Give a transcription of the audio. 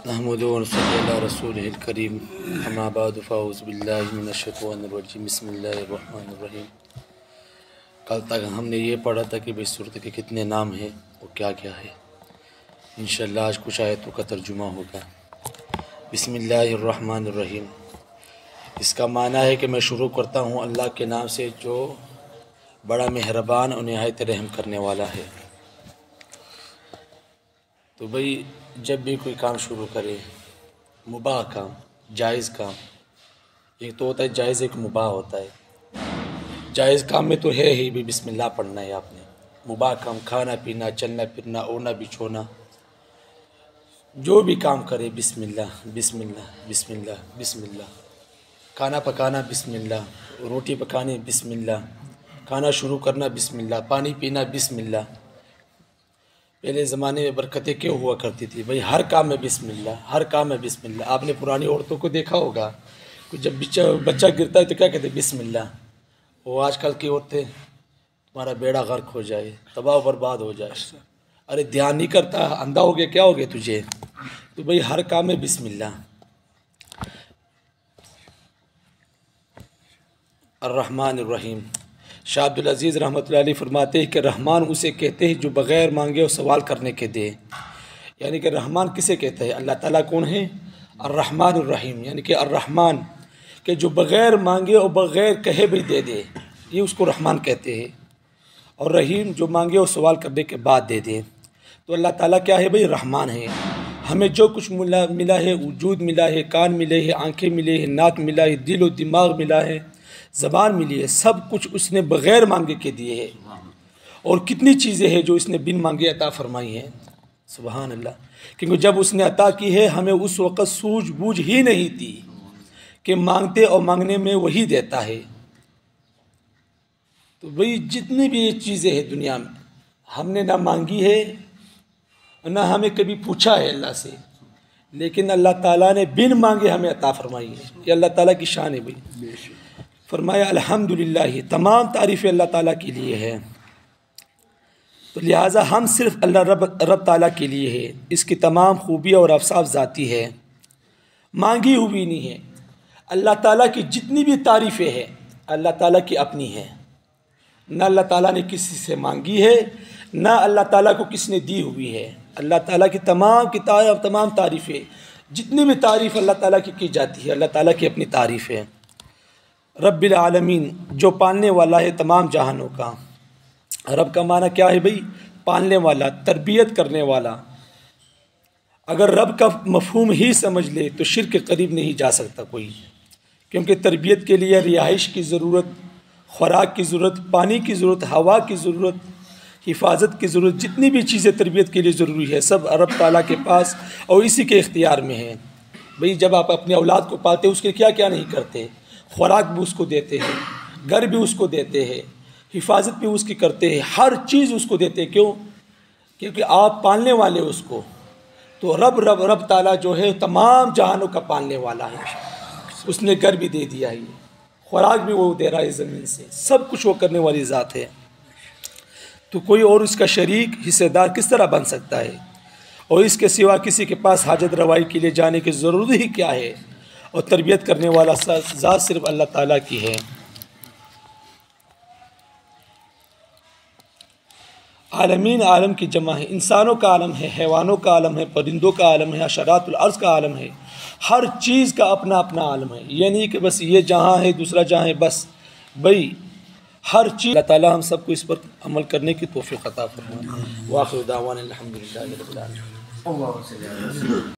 नहमदुहु व नसल्ली अला रसूलिहिल करीम अम्मा बअद फ़अऊज़ु बिल्लाहि मिनश्शैतानिर रजीम बिस्मिल्लाहिर रहमानिर रहीम। कल तक हमने ये पढ़ा था कि भाई सूरत के कितने नाम हैं और क्या क्या है। इंशाअल्लाह आज कुछ आयतों का तर्जुमा होगा। बिस्मिल्लाहिर रहमानिर रहीम, इसका माना है कि मैं शुरू करता हूँ अल्लाह के नाम से जो बड़ा मेहरबान और निहायत रहम करने वाला है। तो भाई जब भी कोई काम शुरू करे, मुबाह काम, जायज़ काम, एक तो होता है जायज़, एक मुबाह होता है। जायज़ काम में तो है ही भी बिस्मिल्लाह पढ़ना है आपने। मुबाह काम खाना पीना, चलना फिरना, ओढ़ना बिछोना, जो भी काम करे बिस्मिल्लाह बिस्मिल्लाह बिस्मिल्लाह बिस्मिल्लाह। खाना पकाना बिस्मिल्लाह, रोटी पकानी बिस्मिल्लाह, खाना शुरू करना बिस्मिल्लाह, पानी पीना बिस्मिल्लाह। पहले ज़माने में बरकतें क्यों हुआ करती थी भाई, हर काम में बिस्मिल्लाह, हर काम में बिस्मिल्लाह। आपने पुरानी औरतों को देखा होगा कि जब बच्चा गिरता है तो क्या कहते हैं, बिस्मिल्लाह। वो आजकल की औरतें, तुम्हारा बेड़ा गर्क हो जाए, तबाह बर्बाद हो जाए। अरे ध्यान नहीं करता, अंधा हो गया, क्या हो गया तुझे? तो भाई हर काम में बिस्मिल्लाह। अर्रहमानिर रहीम, शाह अब्दुल अज़ीज़ रहमतुल्लाह अलैह फरमाते हैं कि रहमान उसे कहते हैं जो बग़ैर मांगे और सवाल करने के दे। यानी कि रहमान किसे कहते हैं? अल्लाह ताला कौन है? अर्रहमानिर रहीम, यानी कि अर्रहमान के जो बग़ैर मांगे और बग़ैर कहे भी दे दे, ये उसको रहमान कहते हैं। और रहीम जो मांगे और सवाल करने के बाद दे दे। तो अल्लाह ताला क्या है भाई? रहमान है। हमें जो कुछ मिला है, वजूद मिला है, कान मिले हैं, आँखें मिले हैं, नाक मिला है, दिल और दिमाग मिला है, ज़बान मिली है, सब कुछ उसने बग़ैर मांगे के दिए है। और कितनी चीज़ें हैं जो इसने बिन मांगे अता फरमाई हैं। सुबहान अल्लाह। क्योंकि जब उसने अता की है हमें उस वक़्त सूझबूझ ही नहीं थी कि मांगते और मांगने में वही देता है। तो भाई जितनी भी ये चीज़ें हैं दुनिया में, हमने ना मांगी है ना हमें कभी पूछा है अल्लाह से, लेकिन अल्लाह ताला ने बिन मांगे हमें अता फरमाई है। ये अल्लाह ताला की शान है भाई। फरमाया अल्हम्दुलिल्लाह, तमाम तारीफ़ें अल्लाह ताला के लिए है। तो लिहाजा हम सिर्फ अल्लाह रब ताला के लिए है। इसकी तमाम खूबियाँ और अवसाफ ज़ाती है, मांगी हुई नहीं है। अल्लाह ताला की जितनी भी तारीफ़ें हैं अल्लाह ताला की अपनी है। न अल्लाह ताला ने किसी से मांगी है, न अल्लाह ताला को किसने दी हुई है। अल्लाह ताला की तमाम तारीफ़ें, जितनी भी तारीफ़ अल्लाह ताला की जाती है, अल्लाह ताला की अपनी तारीफ़ है। रब्बिल आलमीन, जो पालने वाला है तमाम जहानों का। रब का माना क्या है भाई? पालने वाला, तरबियत करने वाला। अगर रब का मफ़हूम ही समझ ले तो शिर्क के करीब नहीं जा सकता कोई। क्योंकि तरबियत के लिए रिहाइश की ज़रूरत, ख़ुराक की ज़रूरत, पानी की ज़रूरत, हवा की ज़रूरत, हिफाजत की ज़रूरत, जितनी भी चीज़ें तरबियत के लिए ज़रूरी है सब रब ताला के पास और इसी के इख्तियार में है। भाई जब आप अपने औलाद को पालते हो उसके क्या क्या नहीं करते, ख़ुराक भी उसको देते हैं, घर भी उसको देते हैं, हिफाजत भी उसकी करते हैं, हर चीज़ उसको देते हैं। क्यों? क्योंकि आप पालने वाले उसको। तो रब ताला जो है तमाम जहानों का पालने वाला है। उसने घर भी दे दिया है, ख़ुराक भी वो दे रहा है ज़मीन से, सब कुछ वो करने वाली ज़ात है। तो कोई और उसका शरीक हिस्सेदार किस तरह बन सकता है? और इसके सिवा किसी के पास हाजत रवाई के लिए जाने की ज़रूरत ही क्या है? और तरबियत करने वाला ज़ात सिर्फ अल्लाह ताला की है। आलमीन आलम की जमा है, इंसानों का आलम है, हैवानों का आलम है, परिंदों का आलम है, हशरातुल अर्ज़ का आलम है। हर चीज़ का अपना अपना आलम है। ये नहीं कि बस ये जहाँ है दूसरा जहाँ है, बस भाई हर चीज़। अल्लाह ताला हम सबको इस पर अमल करने की तौफ़ीक़ अता फरमाए। वाखिर दावाना अल्हम्दुलिल्लाहि रब्बिल आलमीन।